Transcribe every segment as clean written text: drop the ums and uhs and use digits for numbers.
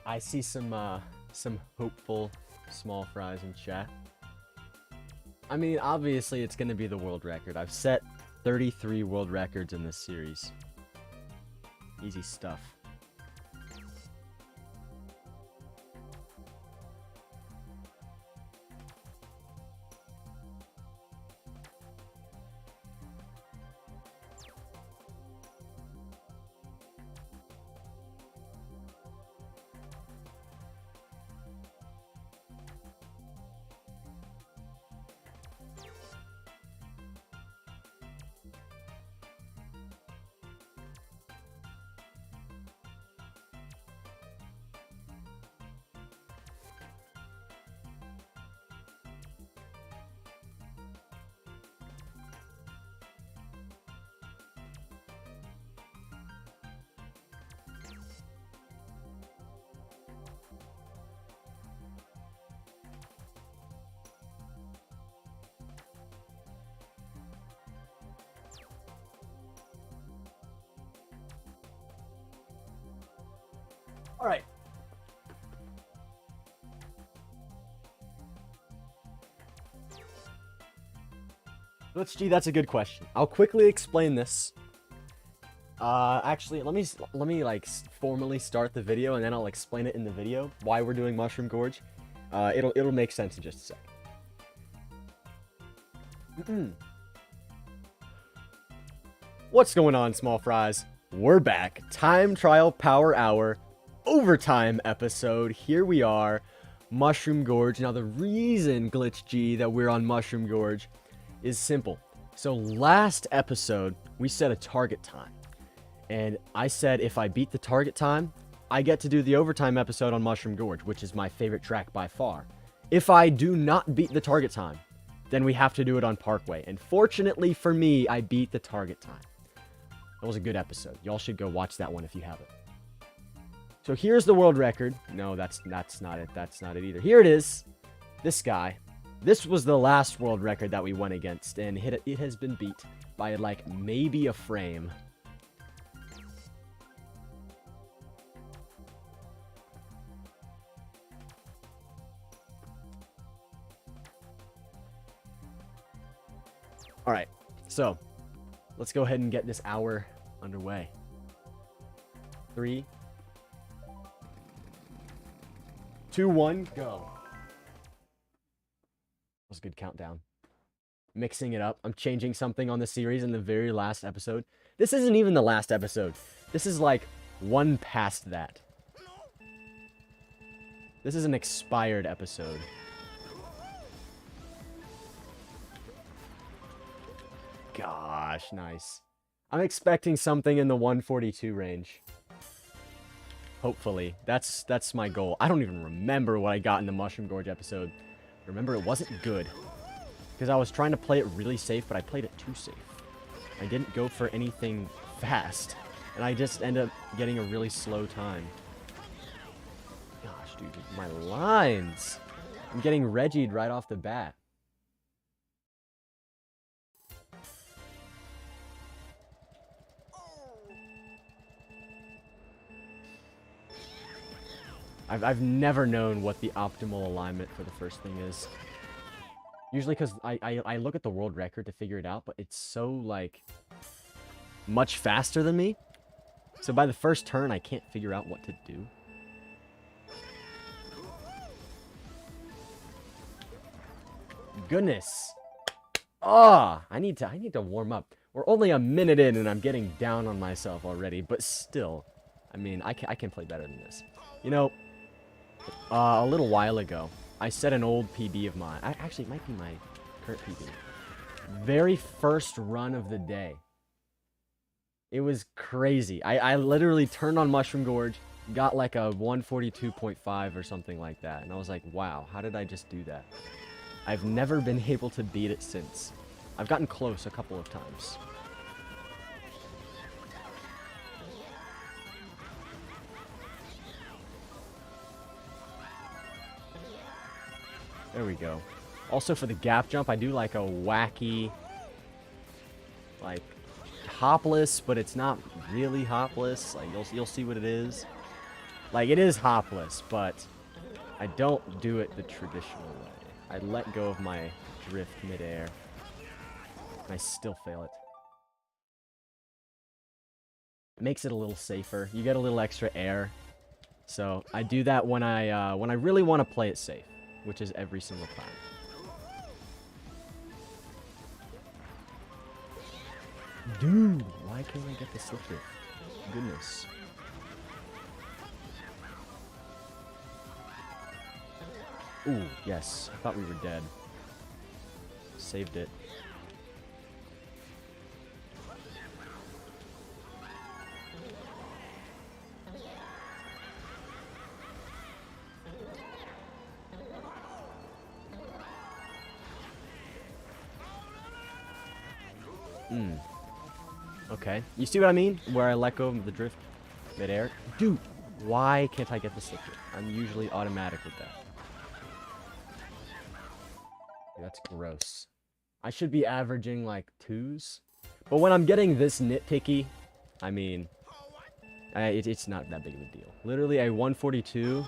I see some hopeful small fries in chat. I mean, obviously it's gonna be the world record. I've set 33 world records in this series. Easy stuff. All right. Let's gee, that's a good question. I'll quickly explain this. Actually, let me like formally start the video and then I'll explain it in the video why we're doing Mushroom Gorge. It'll make sense in just a sec. What's going on, small fries? We're back. Time trial power hour. Overtime episode. Here we are, Mushroom Gorge. Now the reason, Glitch G, that we're on Mushroom Gorge is simple. So last episode we set a target time, and I said if I beat the target time, I get to do the overtime episode on Mushroom Gorge, which is my favorite track by far. If I do not beat the target time, then we have to do it on Parkway, and fortunately for me, I beat the target time. That was a good episode. Y'all should go watch that one if you haven't. So here's the world record. No, that's not it. That's not it either. Here it is. This guy. This was the last world record that we went against, and it has been beat by like maybe a frame. All right. So let's go ahead and get this hour underway. 3, 2, 1, go. That was a good countdown. Mixing it up. I'm changing something on the series in the very last episode. This isn't even the last episode. This is like one past that. This is an expired episode. Gosh, nice. I'm expecting something in the 142 range. Hopefully. That's my goal. I don't even remember what I got in the Mushroom Gorge episode. Remember, it wasn't good. Because I was trying to play it really safe, but I played it too safe. I didn't go for anything fast. And I just end up getting a really slow time. Gosh, dude, my lines! I'm getting Regied right off the bat. I've never known what the optimal alignment for the first thing is. Usually because I look at the world record to figure it out, but it's so, like, much faster than me. So by the first turn, I can't figure out what to do. Goodness. Ah, I need to warm up. We're only a minute in and I'm getting down on myself already, but still, I mean, I can play better than this. You know, a little while ago, I set an old PB of mine. Actually, it might be my current PB. Very first run of the day. It was crazy. I literally turned on Mushroom Gorge, got like a 142.5 or something like that. And I was like, wow, how did I just do that? I've never been able to beat it since. I've gotten close a couple of times. There we go. Also for the gap jump, I do like a wacky, like, hopless, but it's not really hopless. Like, you'll see what it is. Like, it is hopless, but I don't do it the traditional way. I let go of my drift midair, and I still fail it. It makes it a little safer. You get a little extra air. So I do that when I really want to play it safe, which is every single time. Dude, why can't I get the slip drift? Goodness. Ooh, yes. I thought we were dead. Saved it. Okay. You see what I mean? Where I let go of the drift midair? Dude, why can't I get the slip drift? I'm usually automatic with that. Yeah, that's gross. I should be averaging like 2s. But when I'm getting this nitpicky, I mean, it's not that big of a deal. Literally a 142.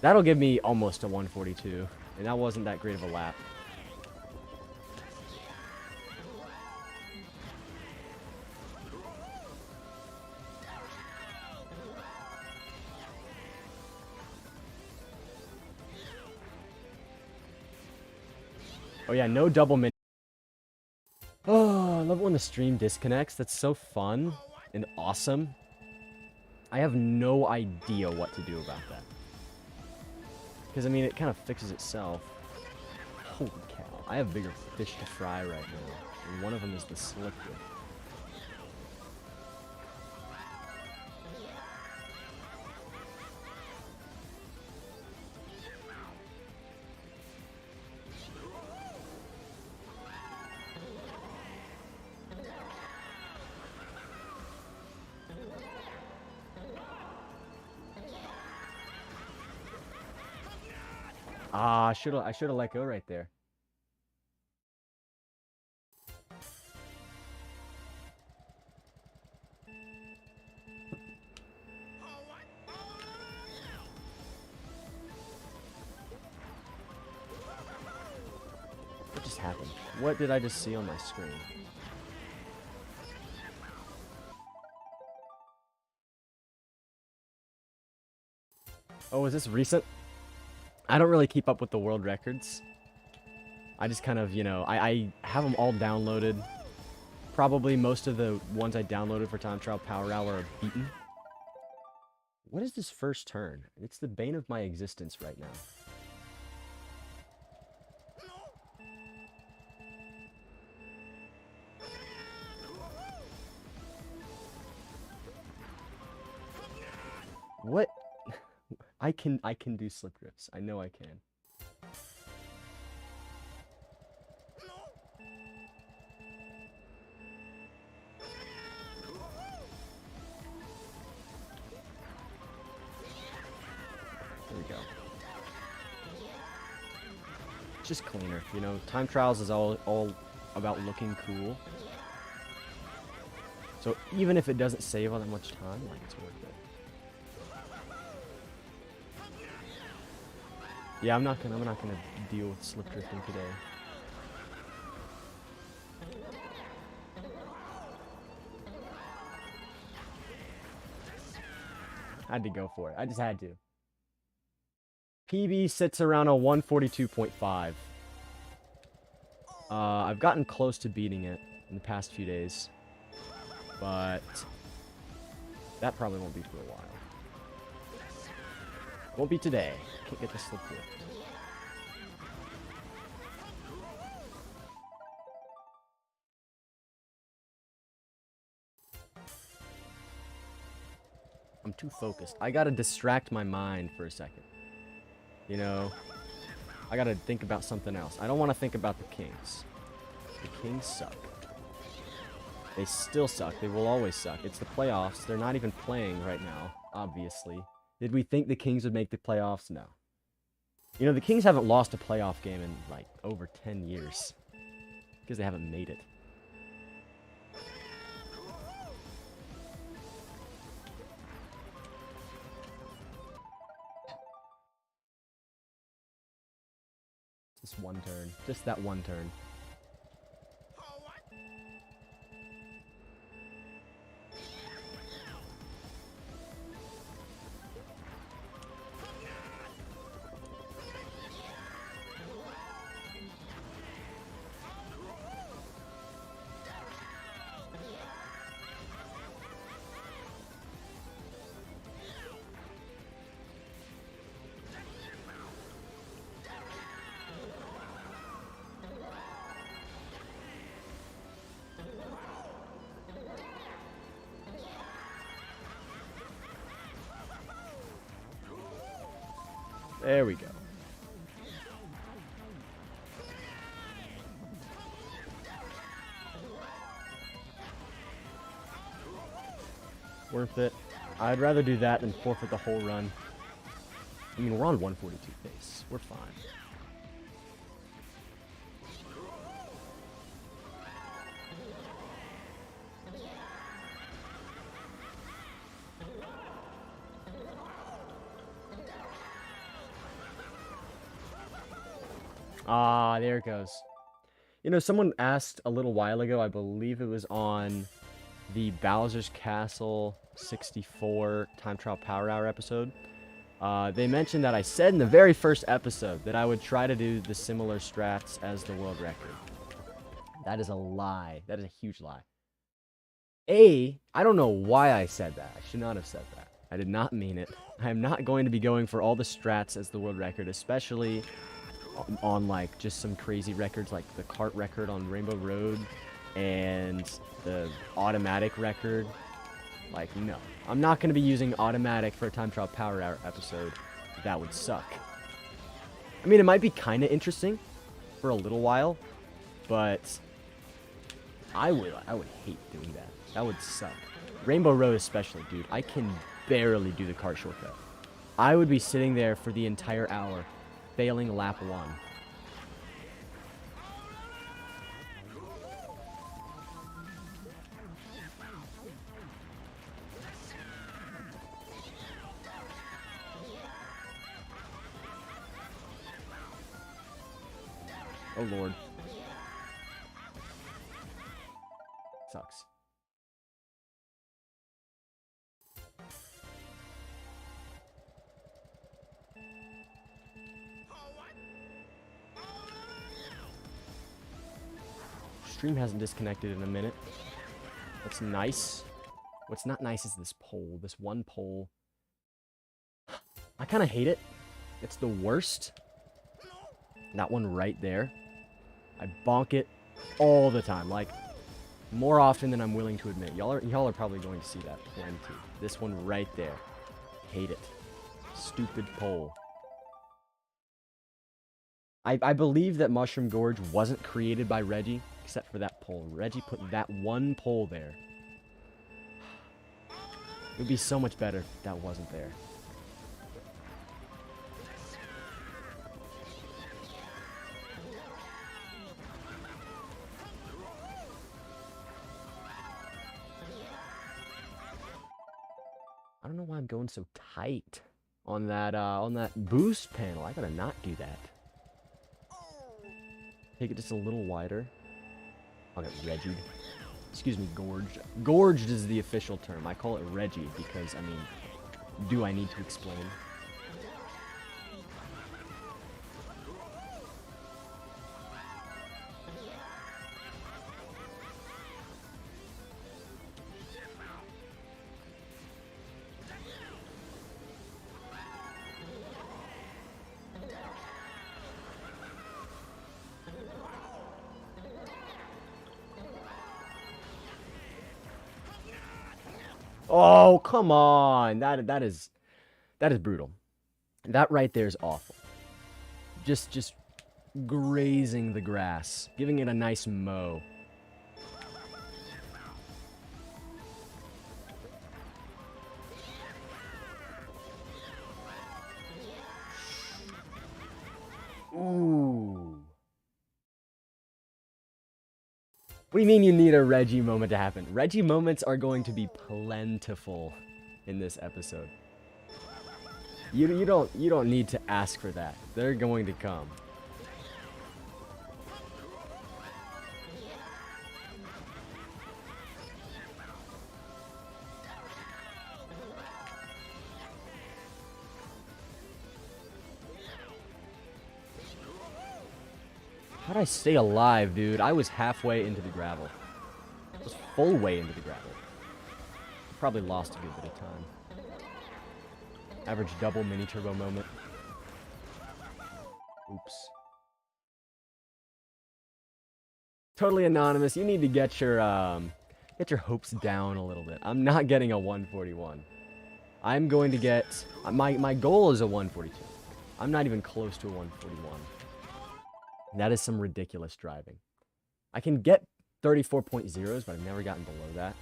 That'll give me almost a 142. And that wasn't that great of a lap. Oh yeah, no double min. Oh, I love it when the stream disconnects. That's so fun and awesome. I have no idea what to do about that. Because, I mean, it kind of fixes itself. Holy cow. I have bigger fish to fry right now. And one of them is the slip drift. Ah, I should have let go right there. What just happened? What did I just see on my screen? Oh, is this recent? I don't really keep up with the world records. I just kind of, you know, I have them all downloaded. Probably most of the ones I downloaded for Time Trial Power Hour are beaten. What is this first turn? It's the bane of my existence right now. What? I can do slip drifts. I know I can. There we go. It's just cleaner, you know. Time trials is all about looking cool. So even if it doesn't save all that much time, like, it's worth it. Yeah, I'm not gonna deal with slip drifting today. I had to go for it. I just had to. PB sits around a 142.5. I've gotten close to beating it in the past few days, but that probably won't be for a while. Won't be today. Can't get the slip drift. I'm too focused. I gotta distract my mind for a second. You know, I gotta think about something else. I don't want to think about the Kings. The Kings suck. They still suck. They will always suck. It's the playoffs. They're not even playing right now, obviously. Did we think the Kings would make the playoffs? No. You know, the Kings haven't lost a playoff game in, like, over 10 years. Because they haven't made it. This one turn. Just that one turn. There we go. Worth it. I'd rather do that than forfeit the whole run. I mean, we're on 142 pace. We're fine. Ah, there it goes. You know, someone asked a little while ago, I believe it was on the Bowser's Castle 64 Time Trial Power Hour episode. They mentioned that I said in the very first episode that I would try to do the similar strats as the world record. That is a lie. That is a huge lie. I don't know why I said that. I should not have said that. I did not mean it. I am not going to be going for all the strats as the world record, especially on like just some crazy records like the cart record on Rainbow Road and the automatic record. Like, no. I'm not going to be using automatic for a Time Trial Power Hour episode. That would suck. I mean, it might be kind of interesting for a little while, but I would hate doing that. That would suck. Rainbow Road especially, dude. I can barely do the cart shortcut. I would be sitting there for the entire hour, failing lap 1. Oh, Lord. Sucks. Stream hasn't disconnected in a minute. That's nice. What's not nice is this pole. This one pole. I kind of hate it. It's the worst. That one right there. I bonk it all the time. Like, more often than I'm willing to admit. Y'all are probably going to see that plenty. This one right there. Hate it. Stupid pole. I believe that Mushroom Gorge wasn't created by Reggie, except for that pole. Reggie put that one pole there. It would be so much better if that wasn't there. I don't know why I'm going so tight on that boost panel. I gotta not do that. Take it just a little wider. I'll get Reggied. Excuse me, gorged. Gorged is the official term. I call it Reggie because, I mean, do I need to explain? Oh, come on. That is brutal. That right there is awful. Just grazing the grass, giving it a nice mow. Ooh. What do you mean you need a Reggie moment to happen? Reggie moments are going to be plentiful in this episode. You don't need to ask for that. They're going to come. How'd I stay alive, dude? I was halfway into the gravel. I was full way into the gravel. Probably lost a good bit of time. Average double mini turbo moment. Oops. Totally anonymous. You need to get your hopes down a little bit. I'm not getting a 141. I'm going to get my goal is a 142. I'm not even close to a 141. That is some ridiculous driving. I can get 34.0s, but I've never gotten below that.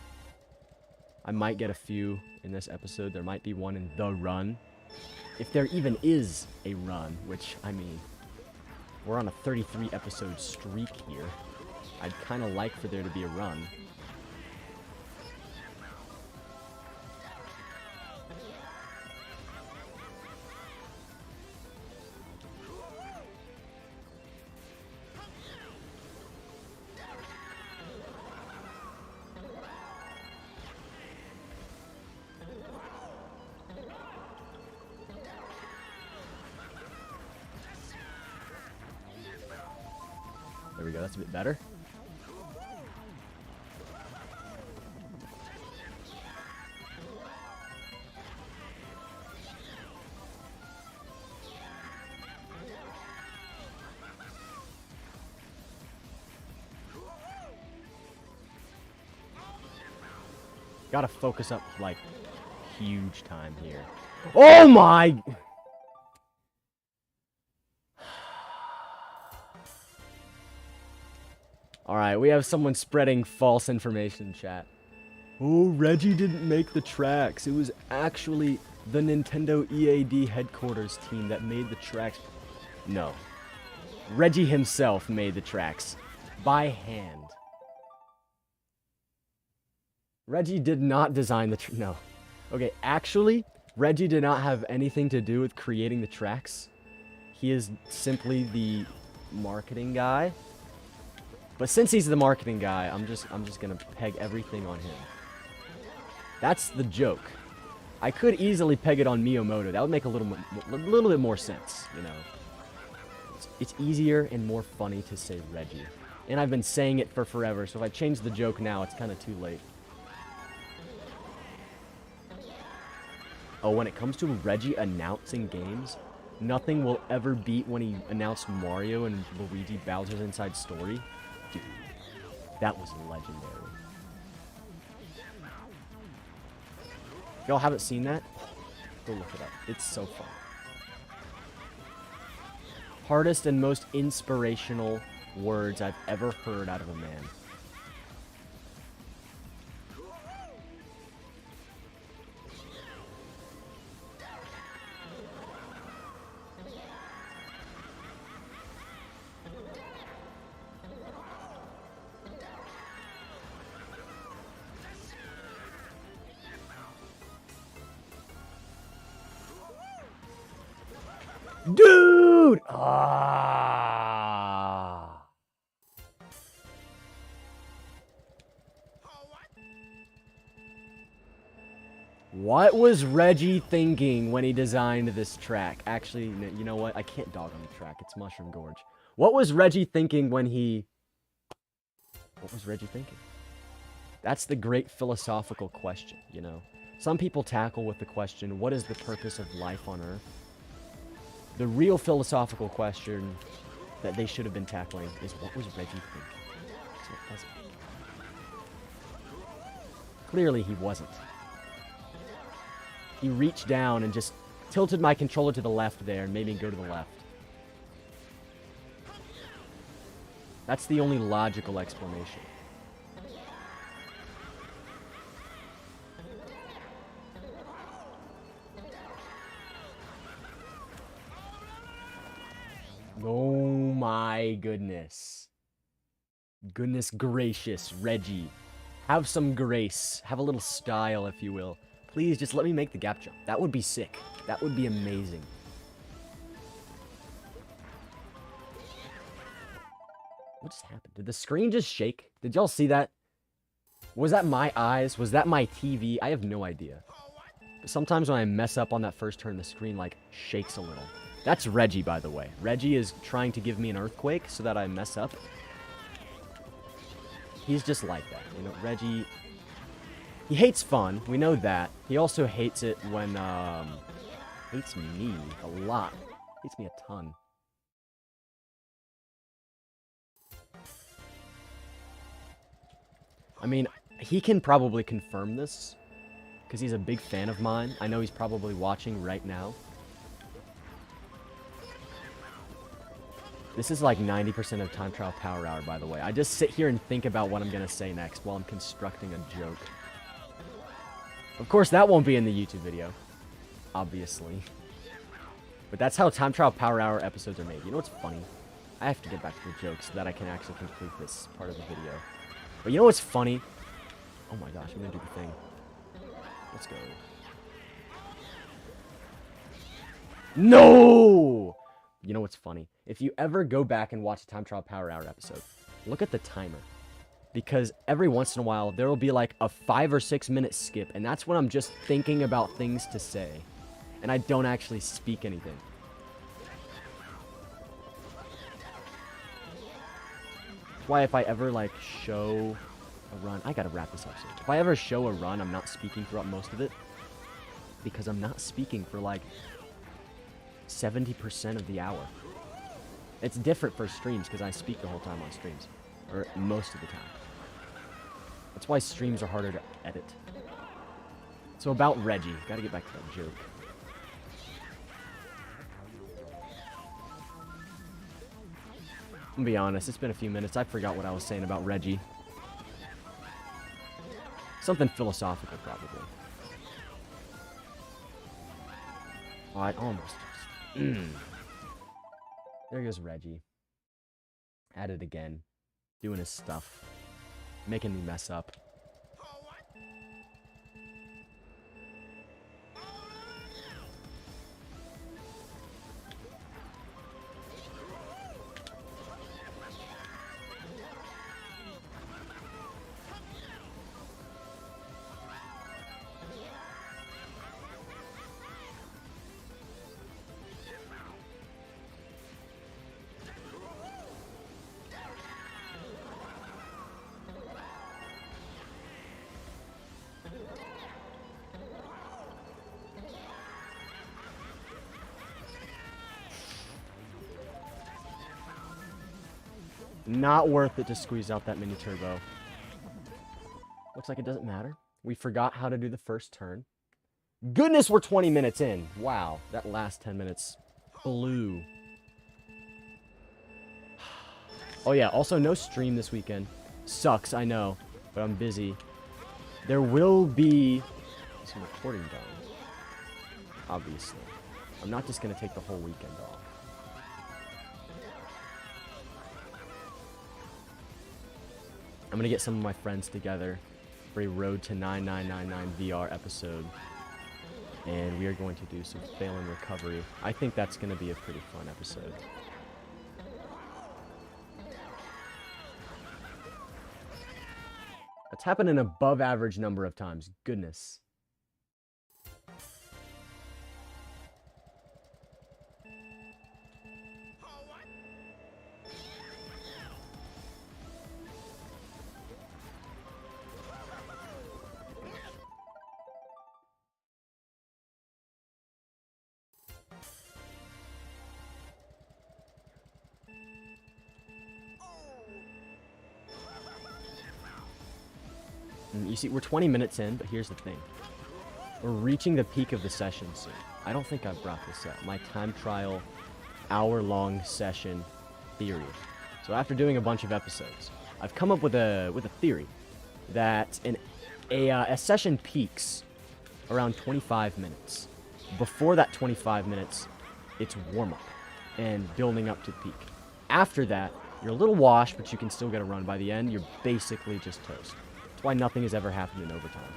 I might get a few in this episode. There might be one in the run. If there even is a run, which, I mean, we're on a 33 episode streak here. I'd kind of like for there to be a run. There we go, that's a bit better. Gotta focus up, like, huge time here. Oh my! Alright, we have someone spreading false information in chat. Oh, Reggie didn't make the tracks. It was actually the Nintendo EAD headquarters team that made the tracks. No. Reggie himself made the tracks. By hand. Reggie did not design the no. Okay, actually, Reggie did not have anything to do with creating the tracks. He is simply the marketing guy. But since he's the marketing guy, I'm just gonna peg everything on him. That's the joke. I could easily peg it on Miyamoto. That would make a little bit more sense, you know. It's easier and more funny to say Reggie. And I've been saying it for forever, so if I change the joke now, it's kind of too late. Oh, when it comes to Reggie announcing games, nothing will ever beat when he announced Mario and Luigi Bowser's Inside Story. Dude, that was legendary. If y'all haven't seen that, go look it up. It's so fun. Hardest and most inspirational words I've ever heard out of a man. Dude! Ah. What was Reggie thinking when he designed this track? Actually, you know what? I can't dog on the track. It's Mushroom Gorge. What was Reggie thinking when he... What was Reggie thinking? That's the great philosophical question, you know? Some people tackle with the question, what is the purpose of life on Earth? The real philosophical question that they should have been tackling is, what was Reggie thinking? So it doesn't. Clearly he wasn't. He reached down and just tilted my controller to the left there and made me go to the left. That's the only logical explanation. Oh my goodness. Goodness gracious, Reggie. Have some grace. Have a little style, if you will. Please, just let me make the gap jump. That would be sick. That would be amazing. What just happened? Did the screen just shake? Did y'all see that? Was that my eyes? Was that my TV? I have no idea. But sometimes when I mess up on that first turn, the screen, like, shakes a little. That's Reggie, by the way. Reggie is trying to give me an earthquake so that I mess up. He's just like that. You know, Reggie... He hates fun. We know that. He also hates it when, hates me a lot. Hates me a ton. I mean, he can probably confirm this, because he's a big fan of mine. I know he's probably watching right now. This is like 90% of Time Trial Power Hour, by the way. I just sit here and think about what I'm going to say next while I'm constructing a joke. Of course, that won't be in the YouTube video, obviously. But that's how Time Trial Power Hour episodes are made. You know what's funny? I have to get back to the jokes so that I can actually complete this part of the video. But you know what's funny? Oh my gosh, I'm going to do the thing. Let's go. No! You know what's funny? If you ever go back and watch a Time Trial Power Hour episode, look at the timer. Because every once in a while, there will be like a 5 or 6 minute skip, and that's when I'm just thinking about things to say. And I don't actually speak anything. That's why if I ever like show a run, I gotta wrap this up soon. If I ever show a run, I'm not speaking throughout most of it. Because I'm not speaking for like 70% of the hour. It's different for streams because I speak the whole time on streams. Or most of the time. That's why streams are harder to edit. So about Reggie. Gotta get back to that joke. I'm gonna be honest, it's been a few minutes. I forgot what I was saying about Reggie. Something philosophical, probably. Oh, I almost just... There goes Reggie. At it again. Doing his stuff. Making me mess up. Not worth it to squeeze out that mini turbo. Looks like it doesn't matter. We forgot how to do the first turn. Goodness, we're 20 minutes in. Wow, that last 10 minutes blew. Oh yeah, also no stream this weekend. Sucks, I know, but I'm busy. There will be some recording done. Obviously. I'm not just going to take the whole weekend off. I'm going to get some of my friends together for a Road to 9999 VR episode. And we are going to do some fail and recovery. I think that's going to be a pretty fun episode. That's happened an above average number of times. Goodness. You see, we're 20 minutes in, but here's the thing. We're reaching the peak of the session soon. I don't think I've brought this up. My time trial, hour-long session theory. So after doing a bunch of episodes, I've come up with a theory that a session peaks around 25 minutes. Before that 25 minutes, it's warm-up and building up to peak. After that, you're a little washed, but you can still get a run. By the end, you're basically just toast. That's why nothing has ever happened in overtime.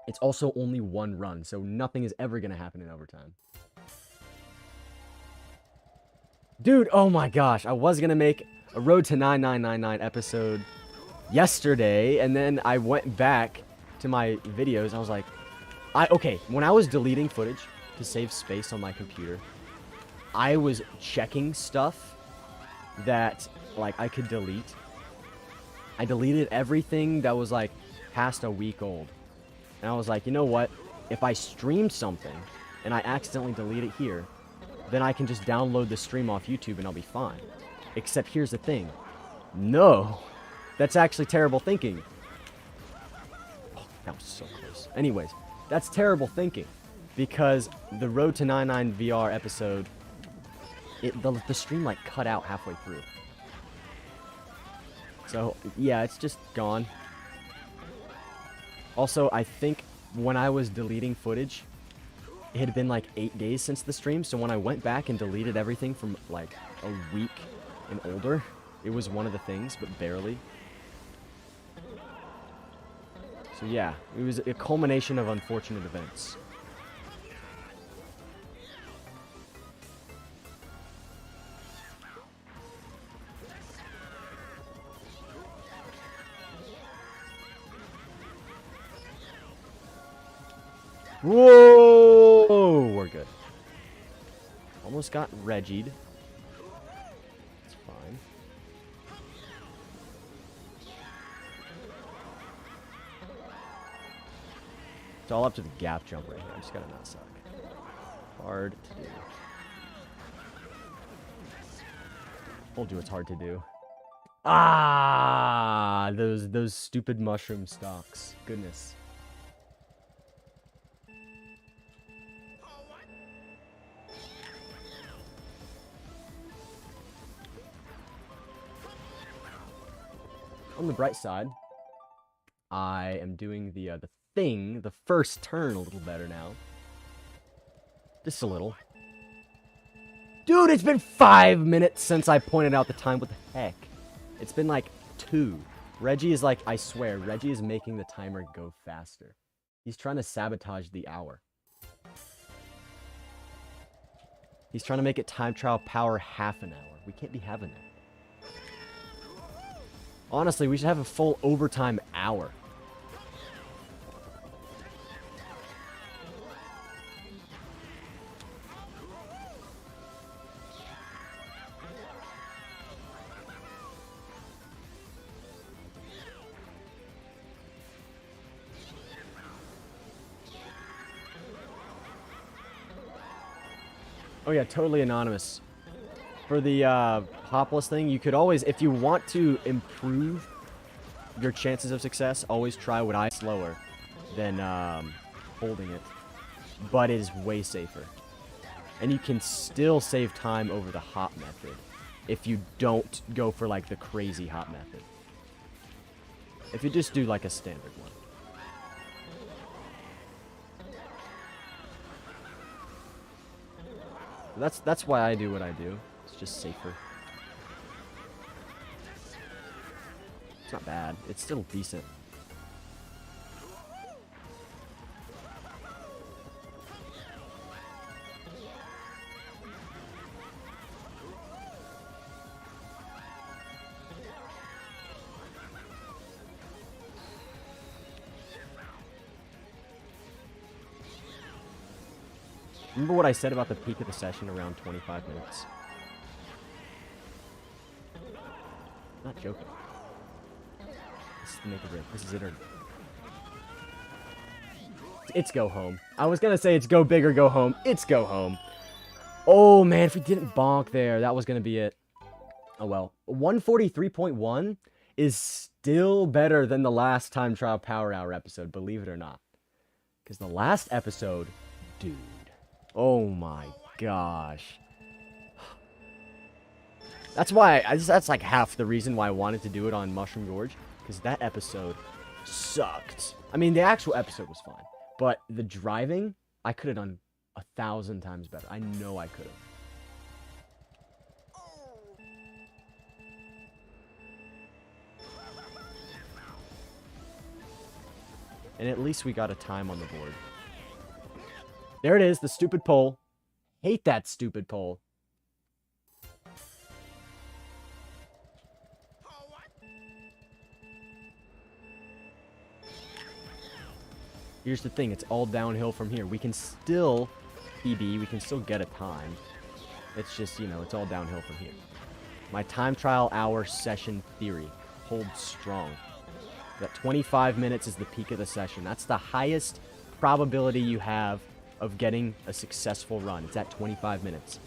It's also only one run, so nothing is ever going to happen in overtime. Dude, oh my gosh, I was going to make a Road to 9999 episode yesterday, and then I went back to my videos, and I was like, okay, when I was deleting footage to save space on my computer, I was checking stuff that, like, I could delete. I deleted everything that was, like, past a week old. And I was like, you know what? If I stream something and I accidentally delete it here, then I can just download the stream off YouTube and I'll be fine. Except here's the thing. No. That's actually terrible thinking. Oh, that was so close. Anyways, that's terrible thinking. Because the Road to 99 VR episode, the stream, like, cut out halfway through. So, yeah, it's just gone. Also, I think when I was deleting footage, it had been like 8 days since the stream, so when I went back and deleted everything from like a week and older, it was one of the things, but barely. So yeah, it was a culmination of unfortunate events. Whoa! We're good. Almost got Regied. It's fine. It's all up to the gap jump right here. I just gotta not suck. Hard to do. Told you it's hard to do. Ah! Those stupid mushroom stalks. Goodness. On the bright side, I am doing the first turn a little better now. Just a little. Dude, it's been 5 minutes since I pointed out the time. What the heck? It's been like 2. Reggie is like, I swear, Reggie is making the timer go faster. He's trying to sabotage the hour. He's trying to make it time trial power half an hour. We can't be having that. Honestly, we should have a full overtime hour. Oh yeah, totally anonymous. For the hopless thing, you could always, if you want to improve your chances of success, always try what I slower than holding it. But it is way safer. And you can still save time over the hop method if you don't go for like the crazy hop method. If you just do like a standard one. That's why I do what I do. It's just safer. It's not bad. It's still decent. Remember what I said about the peak of the session around 25 minutes? I'm not joking. This is the make or break. This is it or... It's go home. I was gonna say it's go big or go home. It's go home. Oh man, if we didn't bonk there, that was gonna be it. Oh well. 143.1 is still better than the last Time Trial Power Hour episode, believe it or not. Because the last episode, dude. Oh my gosh. That's why, that's like half the reason why I wanted to do it on Mushroom Gorge. Because that episode sucked. I mean, the actual episode was fine. But the driving, I could have done 1,000 times better. I know I could have. And at least we got a time on the board. There it is, the stupid pole. Hate that stupid pole. Here's the thing, it's all downhill from here. We can still PB, we can still get a time. It's just, you know, it's all downhill from here. My time trial hour session theory holds strong. That 25 minutes is the peak of the session. That's the highest probability you have of getting a successful run. It's at 25 minutes.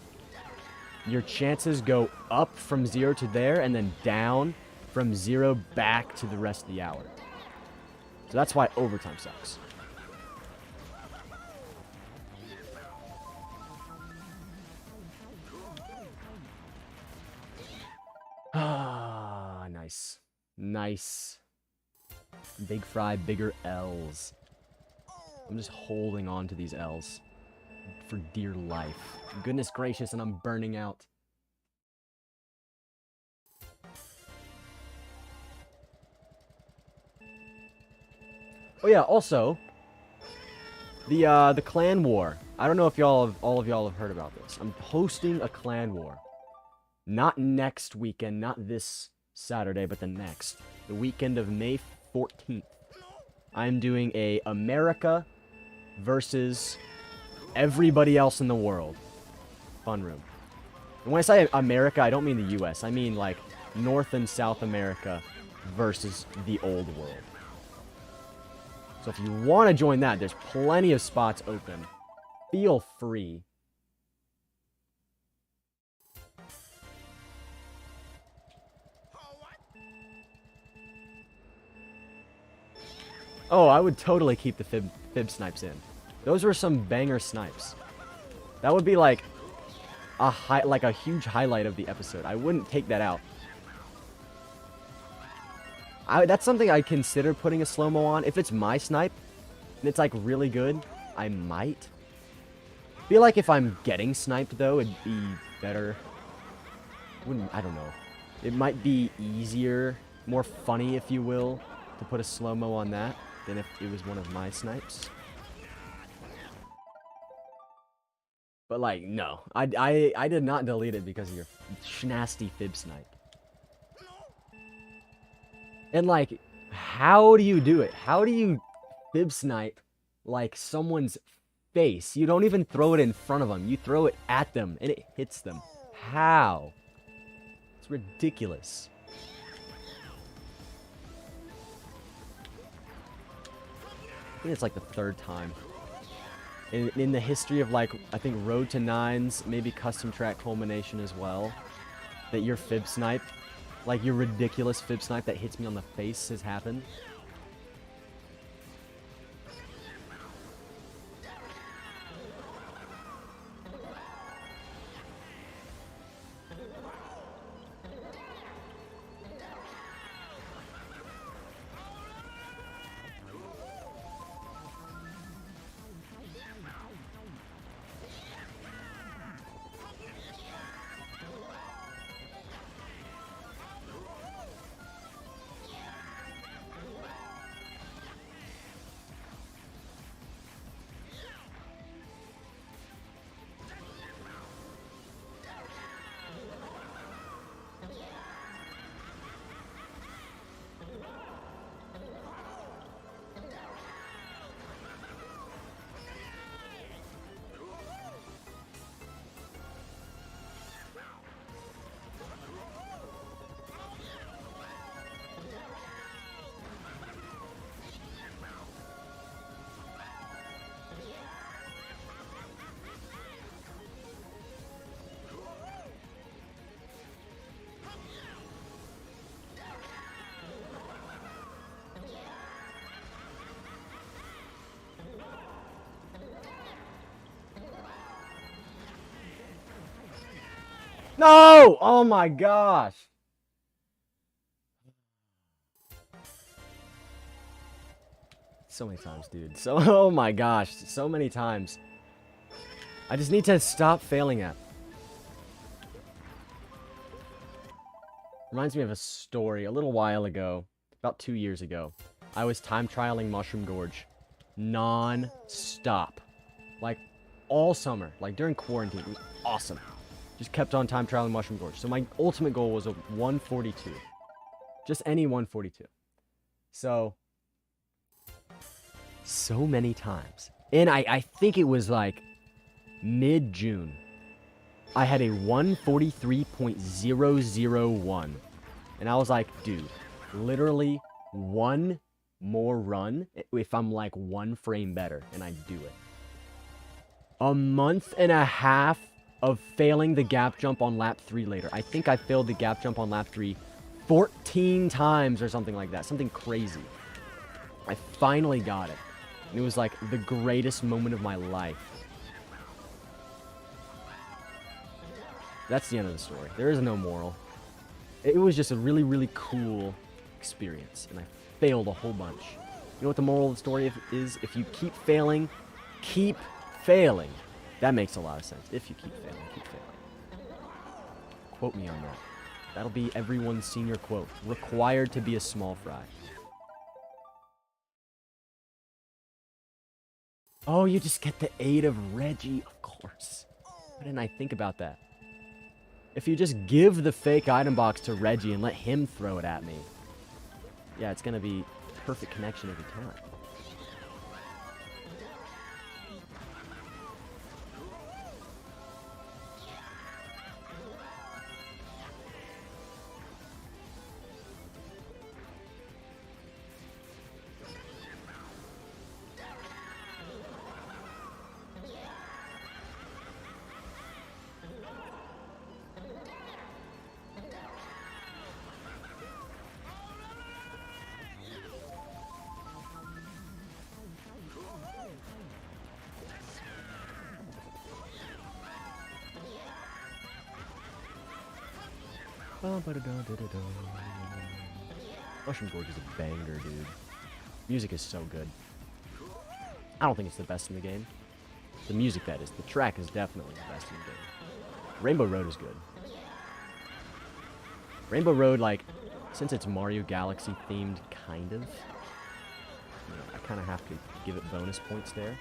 Your chances go up from 0 to there and then down from 0 back to the rest of the hour. So that's why overtime sucks. Ah, nice. Nice. Big fry, bigger L's. I'm just holding on to these L's for dear life. Goodness gracious, and I'm burning out. Oh yeah, also, the clan war. I don't know if all of y'all have heard about this. I'm hosting a clan war. Not next weekend, not this Saturday, but the next. The weekend of May 14th. I'm doing a America versus everybody else in the world fun room. And when I say America, I don't mean the US. I mean like North and South America versus the old world. So if you want to join that, there's plenty of spots open. Feel free. Oh, I would totally keep the fib snipes in. Those were some banger snipes. That would be like a huge highlight of the episode. I wouldn't take that out. That's something I consider putting a slow-mo on. If it's my snipe, and it's like really good, I might. Feel like if I'm getting sniped though, it'd be better. I don't know. It might be easier, more funny if you will, to put a slow-mo on that than if it was one of my snipes. But like, no. I did not delete it because of your schnasty fib snipe. And like, how do you do it? How do you fib snipe like someone's face? You don't even throw it in front of them. You throw it at them and it hits them. How? It's ridiculous. I think it's like the third time. In the history of like, I think Road to Nines, maybe Custom Track Culmination as well, that your fib snipe, like your ridiculous fib snipe that hits me on the face has happened. No! Oh my gosh! So many times, dude. Oh my gosh. So many times. I just need to stop failing at. Reminds me of a story a little while ago. About 2 years ago. I was time trialing Mushroom Gorge. Non-stop. Like, all summer. Like, during quarantine. It was awesome. Just kept on time trialing Mushroom Gorge. So my ultimate goal was a 142. Just any 142. So many times. And I think it was like mid-June. I had a 143.001. And I was like, dude, literally one more run if I'm like 1 frame better, and I do it. A month and a half of failing the gap jump on lap 3 later. I think I failed the gap jump on lap 3 14 times or something like that. Something crazy. I finally got it. And it was like the greatest moment of my life. That's the end of the story. There is no moral. It was just a really, really cool experience. And I failed a whole bunch. You know what the moral of the story is? If you keep failing, keep failing. That makes a lot of sense. If you keep failing, keep failing. Quote me on that. That'll be everyone's senior quote. Required to be a small fry. Oh, you just get the aid of Reggie. Of course. Why didn't I think about that? If you just give the fake item box to Reggie and let him throw it at me. Yeah, it's going to be perfect connection every time. Mushroom Gorge is a banger, dude. Music is so good. I don't think it's the best in the game. The music, that is. The track is definitely the best in the game. Rainbow Road is good. Rainbow Road, like, since it's Mario Galaxy themed, kind of, you know, I kind of have to give it bonus points there.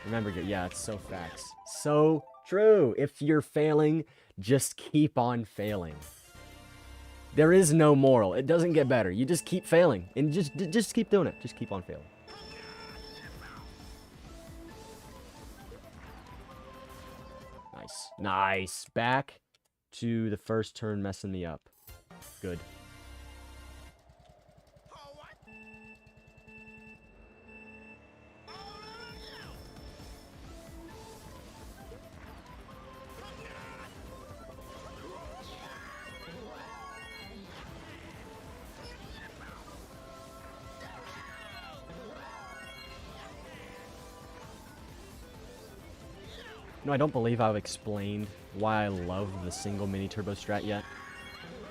Remember, yeah, it's so facts. So true. If you're failing, just keep on failing. There is no moral. It doesn't get better. You just keep failing. And just keep doing it. Just keep on failing. Nice. Nice. Back to the first turn messing me up. Good. No, I don't believe I've explained why I love the single mini turbo strat yet.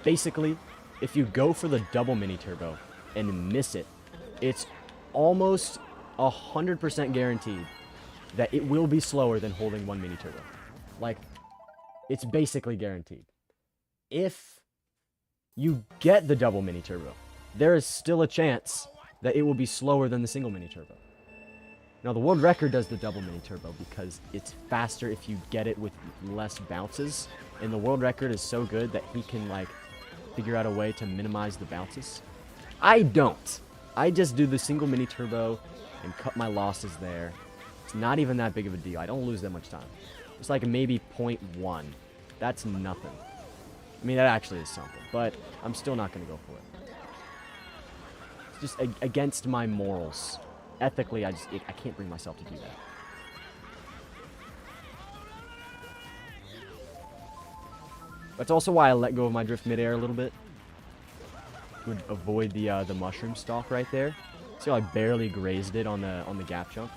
Basically, if you go for the double mini turbo and miss it, it's almost 100% guaranteed that it will be slower than holding one mini turbo. Like, it's basically guaranteed. If you get the double mini turbo, there is still a chance that it will be slower than the single mini turbo. Now, the world record does the double mini turbo because it's faster if you get it with less bounces. And the world record is so good that he can, like, figure out a way to minimize the bounces. I don't. I just do the single mini turbo and cut my losses there. It's not even that big of a deal. I don't lose that much time. It's like maybe 0.1. That's nothing. I mean, that actually is something, but I'm still not going to go for it. It's just against my morals. Ethically, I can't bring myself to do that. That's also why I let go of my drift midair a little bit. To avoid the mushroom stalk right there. See how I barely grazed it on the gap jump?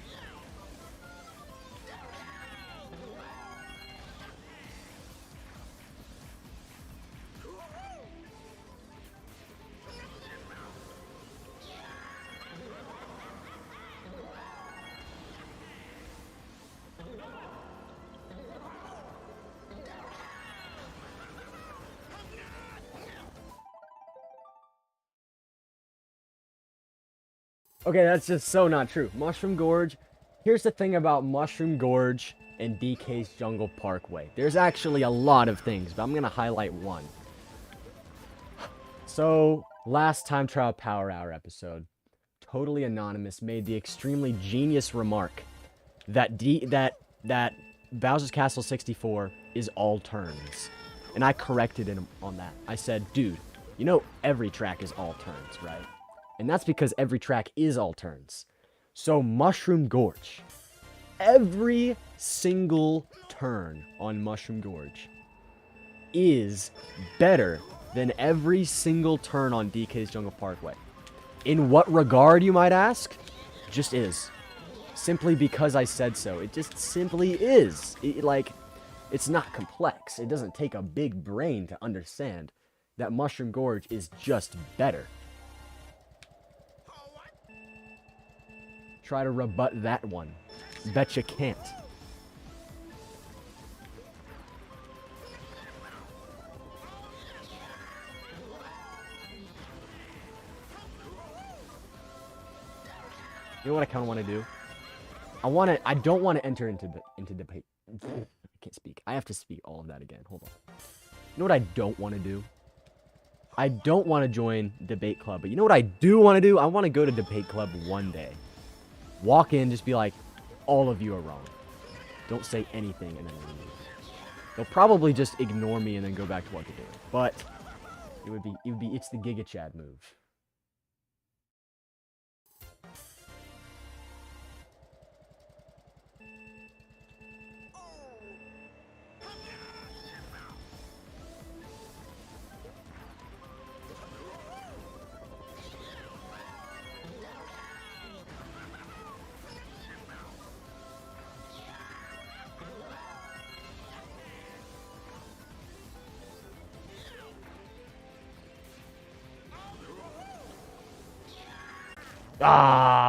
Okay, that's just so not true. Mushroom Gorge. Here's the thing about Mushroom Gorge and DK's Jungle Parkway. There's actually a lot of things, but I'm going to highlight one. So, last Time Trial Power Hour episode, Totally Anonymous made the extremely genius remark that Bowser's Castle 64 is all turns. And I corrected him on that. I said, dude, you know every track is all turns, right? And that's because every track is all turns. So Mushroom Gorge, every single turn on Mushroom Gorge is better than every single turn on DK's Jungle Parkway. In what regard, you might ask? Just is. Simply because I said so. It just simply is. It's not complex. It doesn't take a big brain to understand that Mushroom Gorge is just better. Try to rebut that one. Bet you can't. You know what I kind of want to do? I don't want to enter into debate. I can't speak. I have to speak all of that again. Hold on. You know what I don't want to do? I don't want to join debate club, but you know what I do want to do? I want to go to debate club one day. Walk in, just be like, all of you are wrong. Don't say anything, and then leave. They'll probably just ignore me and then go back to what they're doing. But it's the Giga Chad move.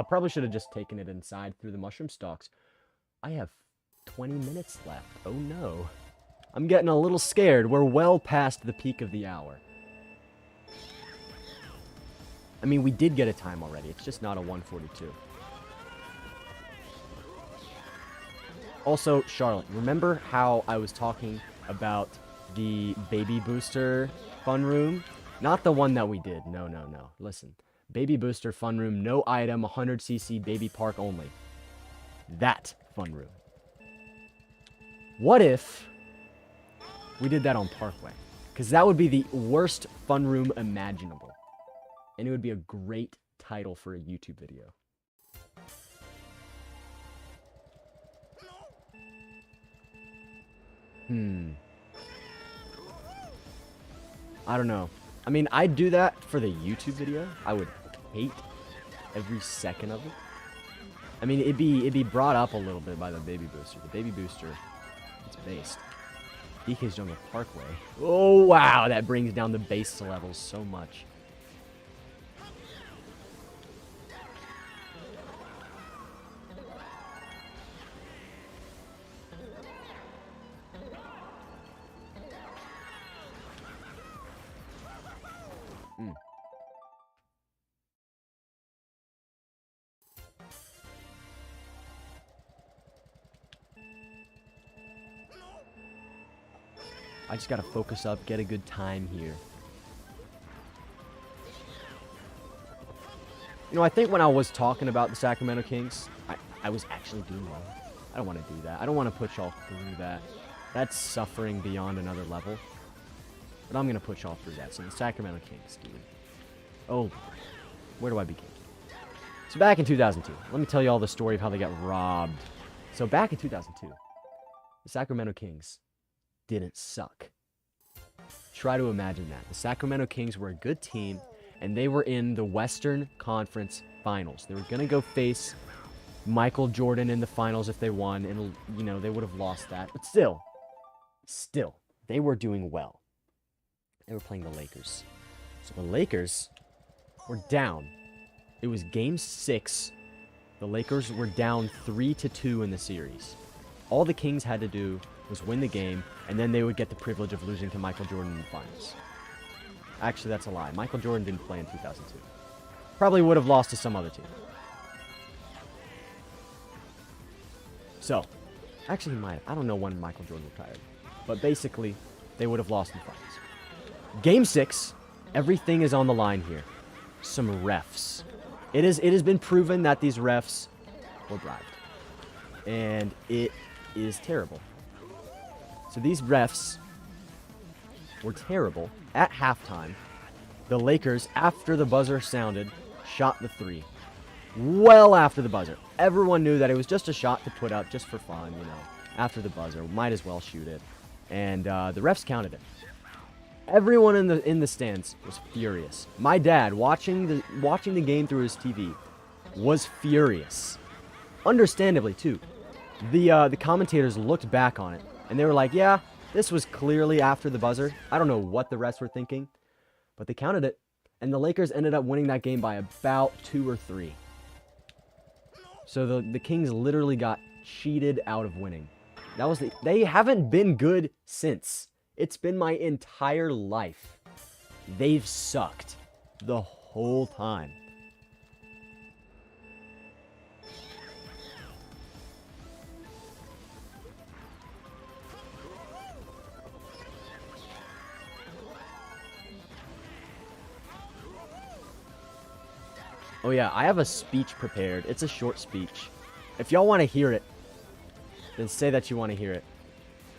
Probably should have just taken it inside through the mushroom stalks. I have 20 minutes left. Oh no. I'm getting a little scared. We're well past the peak of the hour. I mean, we did get a time already. It's just not a 1:42. Also, Charlotte, remember how I was talking about the baby booster fun room? Not the one that we did. No. Listen. Baby booster fun room, no item, 100cc baby park only. That fun room. What if we did that on Parkway? Because that would be the worst fun room imaginable. And it would be a great title for a YouTube video. I don't know. I mean, I'd do that for the YouTube video. I would hate every second of it. I mean, it'd be brought up a little bit by the baby booster. The baby booster, it's based. DK's Jungle Parkway. Oh, wow. That brings down the base levels so much. I just gotta focus up, get a good time here. You know, I think when I was talking about the Sacramento Kings, I was actually doing well. I don't want to do that. I don't want to put y'all through that. That's suffering beyond another level. But I'm gonna put y'all through that. So the Sacramento Kings, dude. Oh, where do I begin? So back in 2002, let me tell you all the story of how they got robbed. So back in 2002, the Sacramento Kings didn't suck. Try to imagine that. The Sacramento Kings were a good team, and they were in the Western Conference Finals. They were going to go face Michael Jordan in the finals if they won, and, you know, they would have lost that. But still, they were doing well. They were playing the Lakers. So the Lakers were down. It was Game 6. The Lakers were down 3-2 in the series. All the Kings had to do was win the game, and then they would get the privilege of losing to Michael Jordan in the finals. Actually, that's a lie. Michael Jordan didn't play in 2002. Probably would have lost to some other team. So, Actually, he might. I don't know when Michael Jordan retired. But basically, they would have lost in the finals. Game 6, everything is on the line here. Some refs. It has been proven that these refs were bribed. And it is terrible. So these refs were terrible. At halftime, the Lakers, after the buzzer sounded, shot the 3. Well after the buzzer. Everyone knew that it was just a shot to put up just for fun, you know. After the buzzer. Might as well shoot it. And the refs counted it. Everyone in the stands was furious. My dad, watching the game through his TV, was furious. Understandably, too. The commentators looked back on it, and they were like, yeah, this was clearly after the buzzer. I don't know what the refs were thinking, but they counted it. And the Lakers ended up winning that game by about 2 or 3. So the Kings literally got cheated out of winning. They haven't been good since. It's been my entire life. They've sucked the whole time. Oh yeah, I have a speech prepared. It's a short speech. If y'all want to hear it, then say that you want to hear it.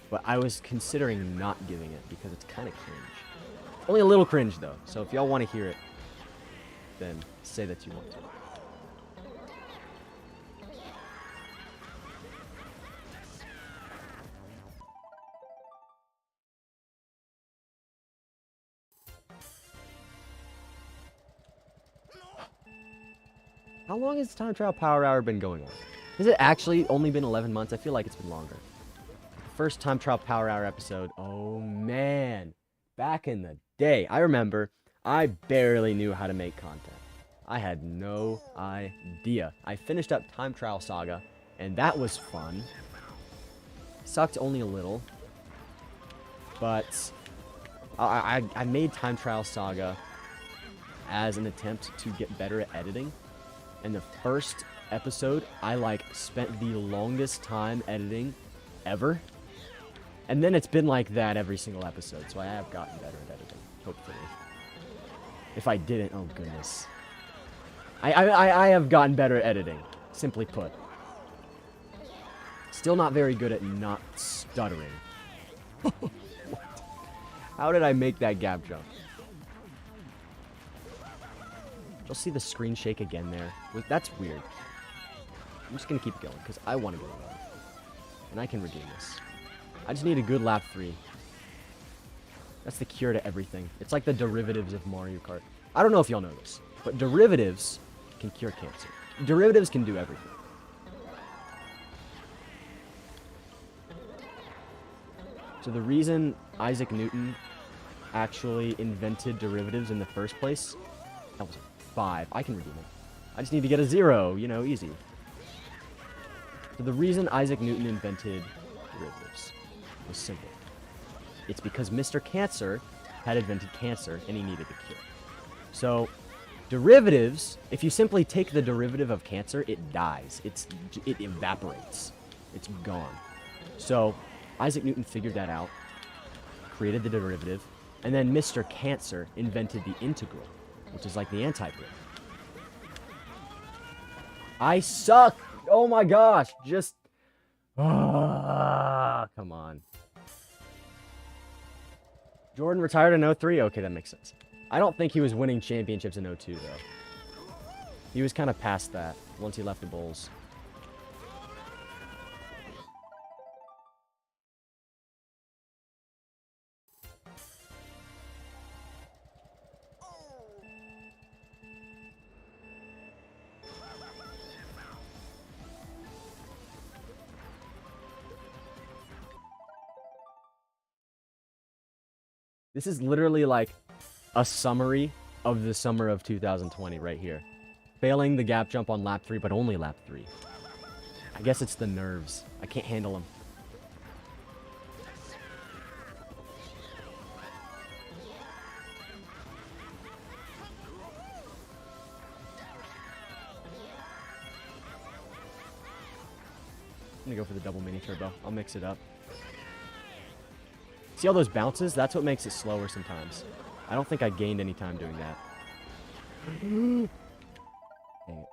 But I was considering not giving it because it's kind of cringe. Only a little cringe though. So if y'all want to hear it, then say that you want to. How long has Time Trial Power Hour been going on? Has it actually only been 11 months? I feel like it's been longer. First Time Trial Power Hour episode. Oh, man. Back in the day. I remember I barely knew how to make content. I had no idea. I finished up Time Trial Saga, and that was fun. Sucked only a little. But I made Time Trial Saga as an attempt to get better at editing. And the first episode, I spent the longest time editing ever. And then it's been like that every single episode, so I have gotten better at editing, hopefully. If I didn't, oh goodness. I have gotten better at editing, simply put. Still not very good at not stuttering. How did I make that gap jump? You'll see the screen shake again there. That's weird. I'm just going to keep going, because I want to go around. And I can redeem this. I just need a good lap 3. That's the cure to everything. It's like the derivatives of Mario Kart. I don't know if y'all know this, but derivatives can cure cancer. Derivatives can do everything. So the reason Isaac Newton actually invented derivatives in the first place, that was 5. I can redeem it. I just need to get a 0, you know, easy. So the reason Isaac Newton invented derivatives was simple. It's because Mr. Cancer had invented cancer and he needed a cure. So derivatives, if you simply take the derivative of cancer, it dies. It evaporates. It's gone. So Isaac Newton figured that out, created the derivative, and then Mr. Cancer invented the integral, which is like the anti-grid. I suck! Oh my gosh! Just... come on. Jordan retired in 03? Okay, that makes sense. I don't think he was winning championships in 02, though. He was kind of past that once he left the Bulls. This is literally like a summary of the summer of 2020 right here. Failing the gap jump on lap 3, but only lap 3. I guess it's the nerves. I can't handle them. I'm gonna go for the double mini turbo. I'll mix it up. See all those bounces? That's what makes it slower sometimes. I don't think I gained any time doing that. Dang it.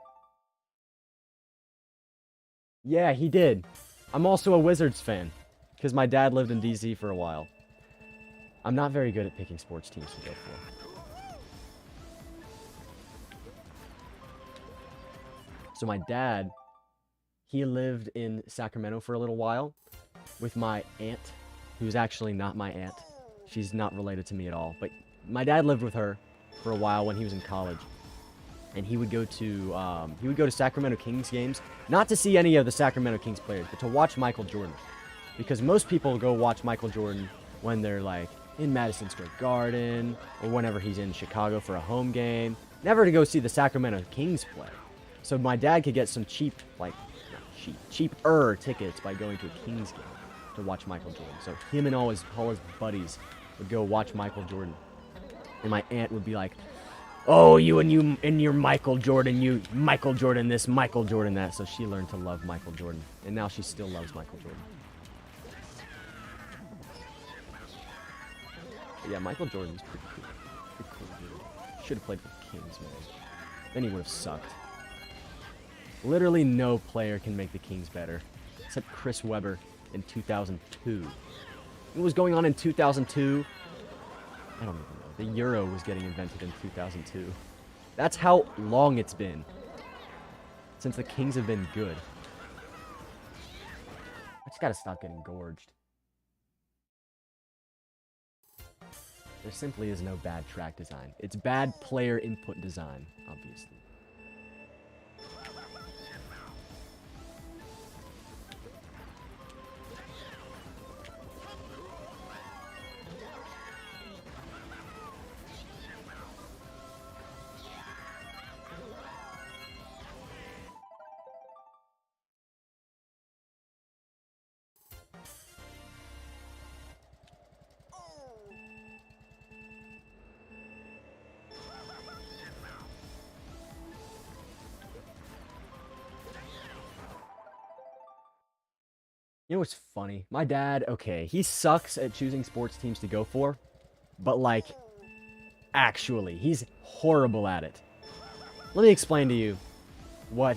Yeah, he did. I'm also a Wizards fan, because my dad lived in DZ for a while. I'm not very good at picking sports teams to go for. So my dad, he lived in Sacramento for a little while with my aunt, who's actually not my aunt. She's not related to me at all. But my dad lived with her for a while when he was in college. And he would go to Sacramento Kings games, not to see any of the Sacramento Kings players, but to watch Michael Jordan. Because most people go watch Michael Jordan when they're like in Madison Square Garden or whenever he's in Chicago for a home game. Never to go see the Sacramento Kings play. So my dad could get some cheaper tickets by going to a Kings game to watch Michael Jordan. So him and all his buddies would go watch Michael Jordan. And my aunt would be like, "Oh, you and your Michael Jordan, you Michael Jordan this, Michael Jordan that." So she learned to love Michael Jordan. And now she still loves Michael Jordan. But yeah, Michael Jordan's pretty cool. Pretty cool dude. Should have played for the Kings, man. Then he would have sucked. Literally no player can make the Kings better. Except Chris Webber in 2002. What was going on in 2002? I don't even know. The Euro was getting invented in 2002. That's how long it's been since the Kings have been good. I just gotta stop getting gorged. There simply is no bad track design. It's bad player input design, obviously. You know what's funny? My dad, okay, he sucks at choosing sports teams to go for, but like, actually, he's horrible at it. Let me explain to you what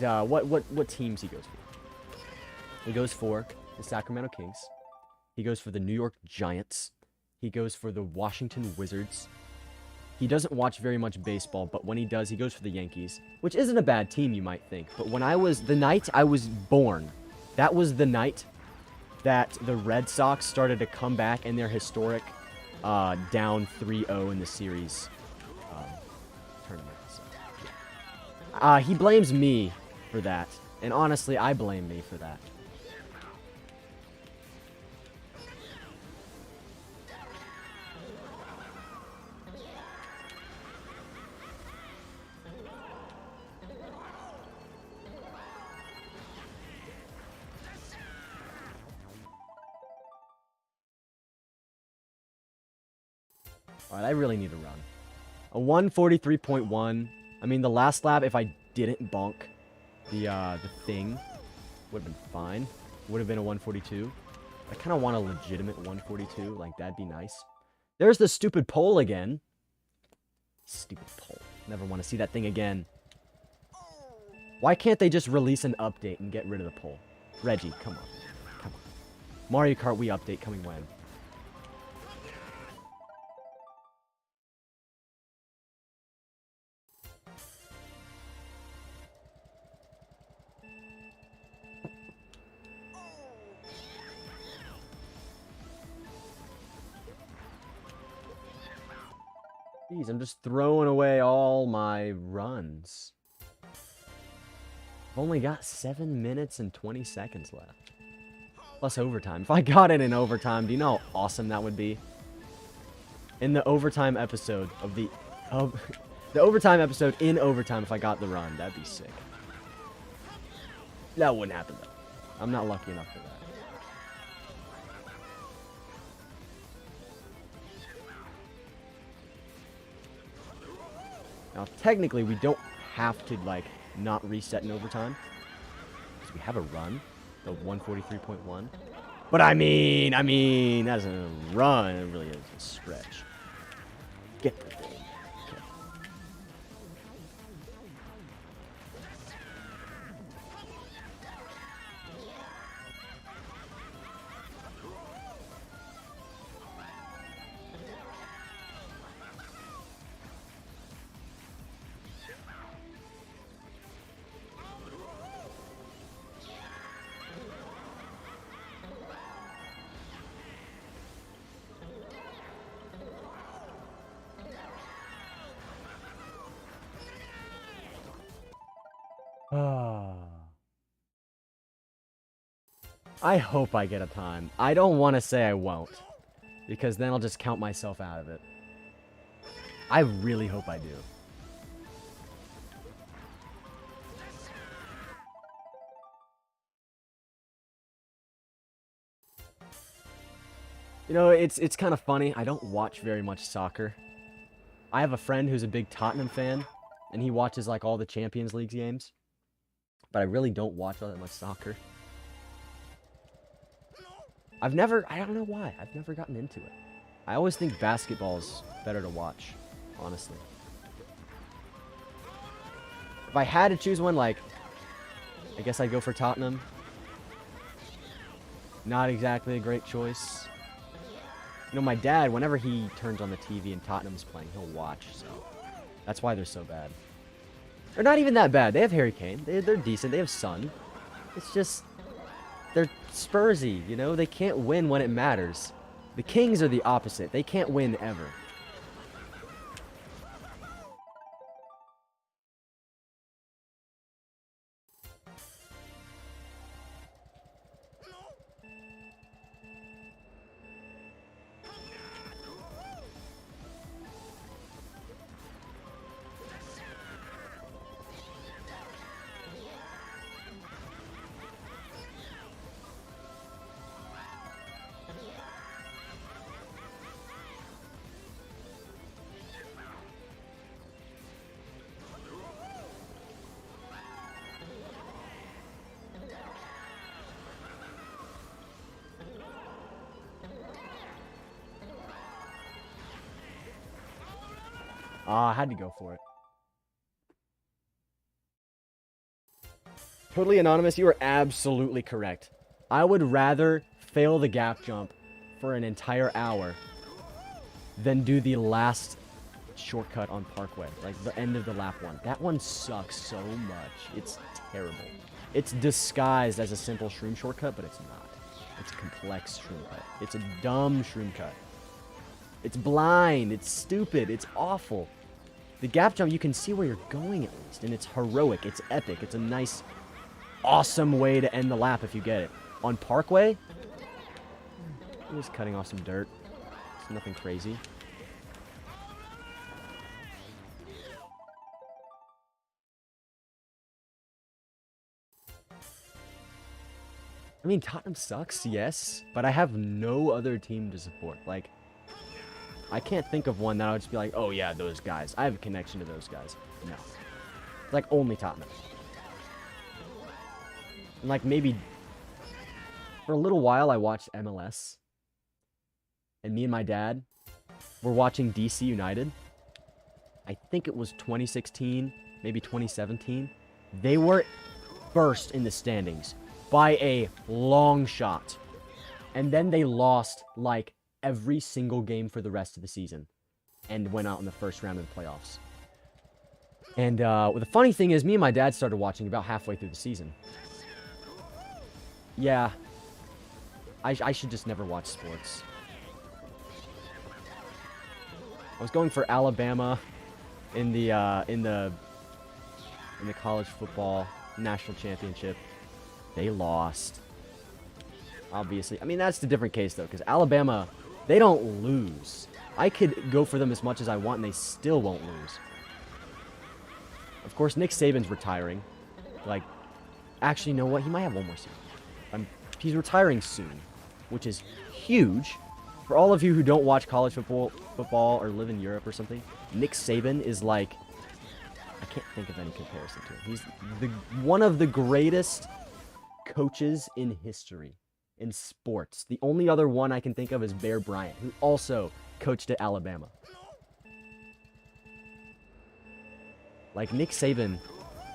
teams he goes for. He goes for the Sacramento Kings. He goes for the New York Giants. He goes for the Washington Wizards. He doesn't watch very much baseball, but when he does, he goes for the Yankees, which isn't a bad team, you might think. But the night I was born, that was the night that the Red Sox started to come back in their historic down 3-0 in the series tournament. So, yeah. He blames me for that, and honestly, I blame me for that. Alright, I really need to run. A 143.1. I mean, the last lap, if I didn't bonk the thing, would have been fine. Would have been a 142. I kind of want a legitimate 142. Like, that'd be nice. There's the stupid pole again. Stupid pole. Never want to see that thing again. Why can't they just release an update and get rid of the pole? Reggie, come on. Come on. Mario Kart Wii update coming when? Jeez, I'm just throwing away all my runs. I've only got 7 minutes and 20 seconds left. Plus overtime. If I got it in overtime, do you know how awesome that would be? In the overtime episode of the overtime episode in overtime, if I got the run, that'd be sick. That wouldn't happen though. I'm not lucky enough for that. Now, technically, we don't have to, like, not reset in overtime. Because we have a run. The 143.1. But I mean, that's a run. It really is a stretch. Get the thing. Okay. I hope I get a time. I don't want to say I won't, because then I'll just count myself out of it. I really hope I do. You know, it's kind of funny. I don't watch very much soccer. I have a friend who's a big Tottenham fan, and he watches like all the Champions League games. But I really don't watch all that much soccer. I don't know why. I've never gotten into it. I always think basketball's better to watch, honestly. If I had to choose one, like, I guess I'd go for Tottenham. Not exactly a great choice. You know, my dad, whenever he turns on the TV and Tottenham's playing, he'll watch, so that's why they're so bad. They're not even that bad. They have Harry Kane. They're decent. They have Son. It's just, they're Spursy, you know? They can't win when it matters. The Kings are the opposite. They can't win ever. Ah, I had to go for it. Totally anonymous, you are absolutely correct. I would rather fail the gap jump for an entire hour than do the last shortcut on Parkway, like the end of the lap one. That one sucks so much. It's terrible. It's disguised as a simple shroom shortcut, but it's not. It's a complex shroom cut. It's a dumb shroom cut. It's blind. It's stupid. It's awful. The gap jump, you can see where you're going at least, and it's heroic. It's epic. It's a nice, awesome way to end the lap if you get it. On Parkway, I'm just cutting off some dirt. It's nothing crazy. I mean, Tottenham sucks, yes, but I have no other team to support. Like, I can't think of one that I would just be like, oh yeah, those guys. I have a connection to those guys. No. Like, only Tottenham. And like, maybe for a little while I watched MLS. And me and my dad were watching DC United. I think it was 2016, maybe 2017. They were first in the standings by a long shot. And then they lost, like, every single game for the rest of the season and went out in the first round of the playoffs. And well, the funny thing is, me and my dad started watching about halfway through the season. Yeah. I should just never watch sports. I was going for Alabama in the college football national championship. They lost. Obviously. I mean, that's the different case, though, because Alabama, they don't lose. I could go for them as much as I want, and they still won't lose. Of course, Nick Saban's retiring. Like, actually, you know what? He might have one more season. He's retiring soon, which is huge. For all of you who don't watch college football or live in Europe or something, Nick Saban is like, I can't think of any comparison to him. He's one of the greatest coaches in history in sports. The only other one I can think of is Bear Bryant, who also coached at Alabama. Like, Nick Saban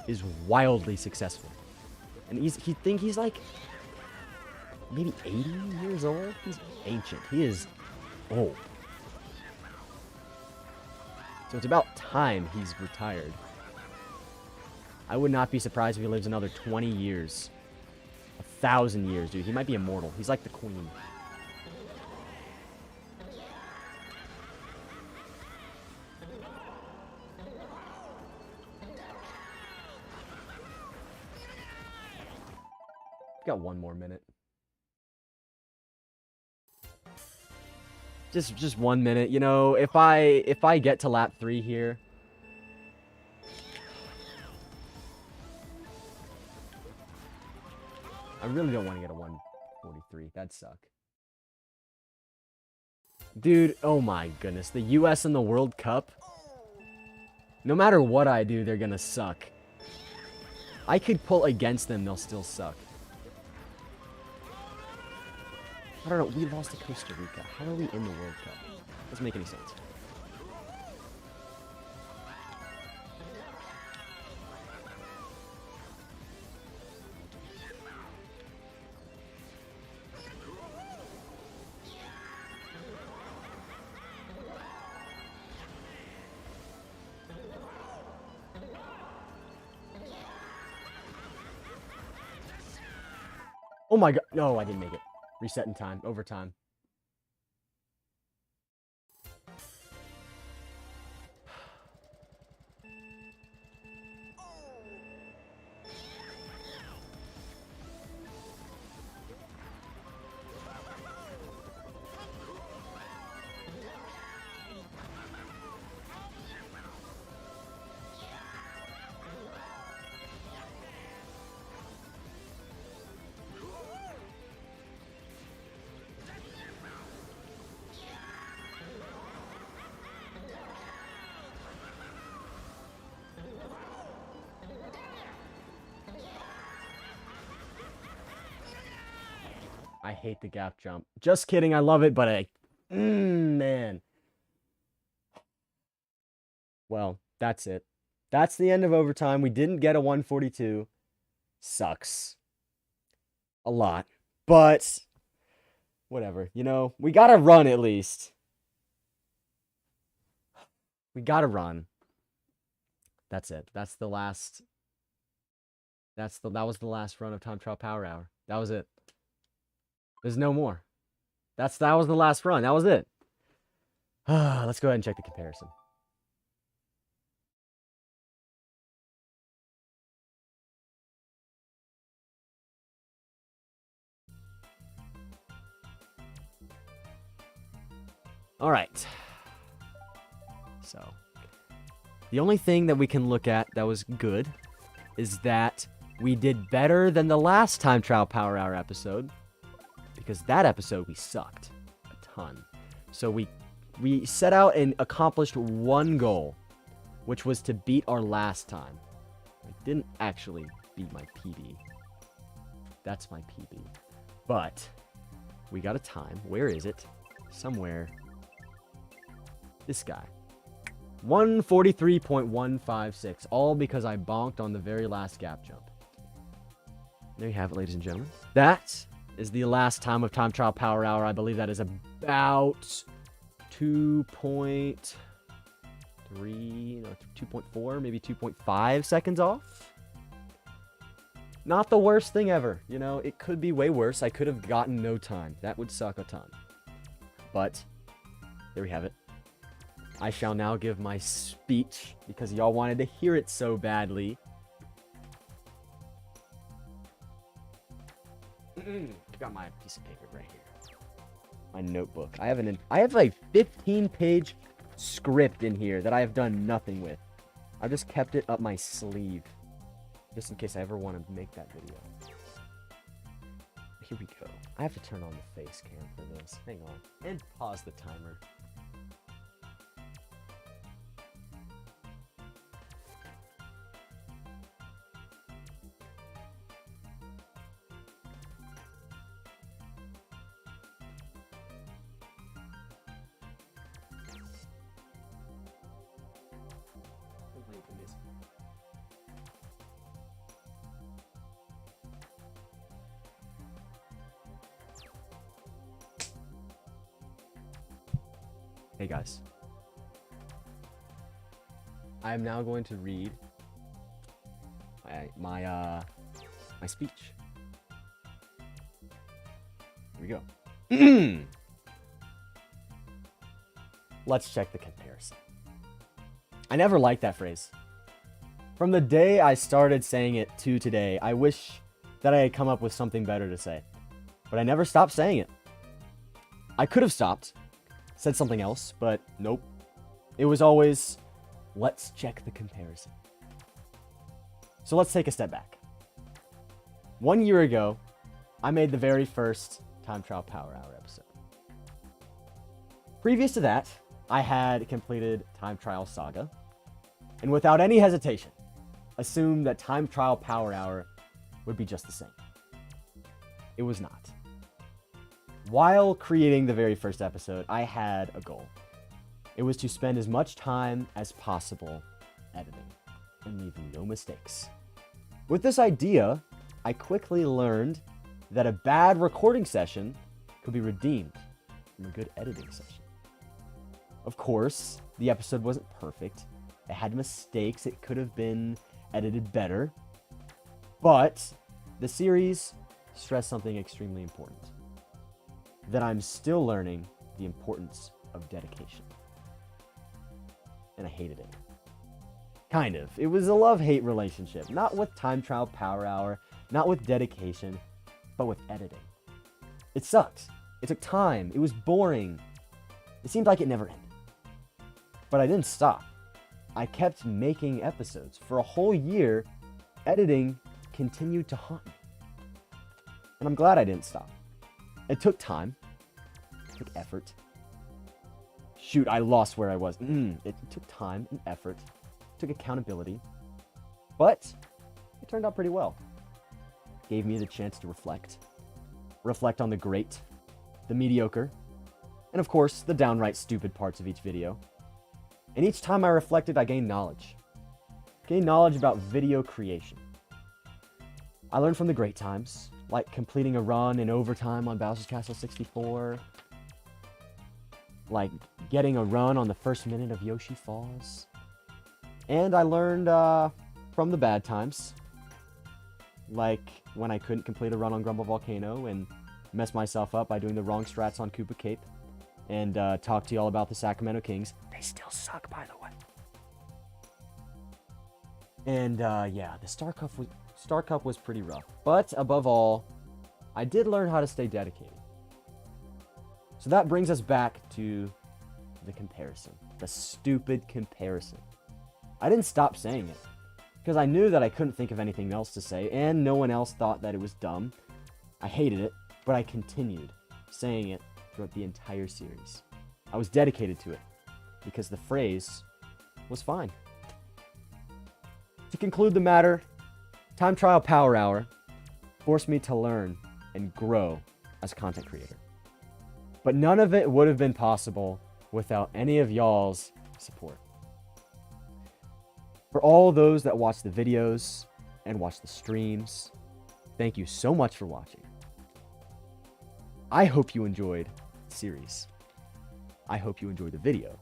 is wildly successful. And he's like maybe 80 years old. He's ancient. He is old. So it's about time he's retired. I would not be surprised if he lives another 20 years. 1,000 years, dude. He might be immortal. He's like the queen. Got one more minute. Just 1 minute. You know, if I get to lap 3 here, I really don't want to get a 1:43. That'd suck. Dude, oh my goodness. The US and the World Cup. No matter what I do, they're gonna suck. I could pull against them, they'll still suck. I don't know. We lost to Costa Rica. How are we in the World Cup? Doesn't make any sense. Oh my god. No, I didn't make it. Reset in time. Overtime. I hate the gap jump. Just kidding, I love it, but man. Well, that's it. That's the end of overtime. We didn't get a 142. Sucks. A lot. But, whatever. You know, we gotta run at least. We gotta run. That's it. That's the last... That was the last run of Time Trial Power Hour. That was it. There's no more. That was the last run. That was it. Let's go ahead and check the comparison. All right. So, the only thing that we can look at that was good is that we did better than the last Time Trial Power Hour episode. Because that episode, we sucked a ton. So we set out and accomplished one goal, which was to beat our last time. I didn't actually beat my PB. That's my PB. But we got a time. Where is it? Somewhere. This guy. 143.156. All because I bonked on the very last gap jump. There you have it, ladies and gentlemen. That is the last time of Time Trial Power Hour. I believe that is about 2.3, no, 2.4, maybe 2.5 seconds off. Not the worst thing ever. You know, it could be way worse. I could have gotten no time. That would suck a ton. But there we have it. I shall now give my speech because y'all wanted to hear it so badly. Got my piece of paper right here. My notebook. I have a 15-page script in here that I have done nothing with. I just kept it up my sleeve. Just in case I ever want to make that video. Here we go. I have to turn on the face cam for this. Hang on. And pause the timer. Hey guys. I am now going to read my speech. Here we go. Let's check the comparison. I never liked that phrase. From the day I started saying it to today, I wish that I had come up with something better to say. But I never stopped saying it. I could have stopped, said something else, but nope. It was always, let's check the comparison. So let's take a step back. 1 year ago, I made the very first Time Trial Power Hour episode. Previous to that, I had completed Time Trial Saga, and without any hesitation, assumed that Time Trial Power Hour would be just the same. It was not. While creating the very first episode, I had a goal. It was to spend as much time as possible editing and leaving no mistakes. With this idea, I quickly learned that a bad recording session could be redeemed from a good editing session. Of course, the episode wasn't perfect. It had mistakes. It could have been edited better. But the series stressed something extremely important. That I'm still learning the importance of dedication. And I hated it. Kind of. It was a love-hate relationship. Not with Time Trial Power Hour, not with dedication, but with editing. It sucked. It took time. It was boring. It seemed like it never ended. But I didn't stop. I kept making episodes. For a whole year, editing continued to haunt me. And I'm glad I didn't stop. It took time. It took effort. Shoot, I lost where I was. It took time and effort. It took accountability. But it turned out pretty well. It gave me the chance to reflect. Reflect on the great, the mediocre, and of course, the downright stupid parts of each video. And each time I reflected, I gained knowledge. Gained knowledge about video creation. I learned from the great times, like completing a run in overtime on Bowser's Castle 64. Like getting a run on the first minute of Yoshi Falls. And I learned from the bad times. Like when I couldn't complete a run on Grumble Volcano and mess myself up by doing the wrong strats on Koopa Cape. And talk to y'all about the Sacramento Kings. They still suck, by the way. And yeah, the Star Cup was pretty rough. But above all, I did learn how to stay dedicated. So that brings us back to the comparison. The stupid comparison. I didn't stop saying it. Because I knew that I couldn't think of anything else to say. And no one else thought that it was dumb. I hated it. But I continued saying it throughout the entire series. I was dedicated to it because the phrase was fine. To conclude the matter, Time Trial Power Hour forced me to learn and grow as a content creator. But none of it would have been possible without any of y'all's support. For all those that watch the videos and watch the streams, thank you so much for watching. I hope you enjoyed the series. I hope you enjoyed the video.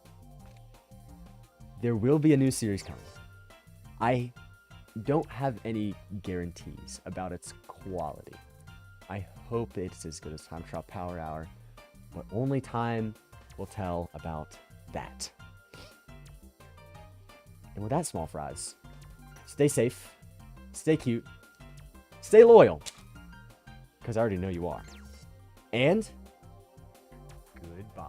There will be a new series coming. I don't have any guarantees about its quality. I hope it's as good as Time Trial Power Hour, but only time will tell about that. And with that, small fries, stay safe, stay cute, stay loyal, because I already know you are. And goodbye.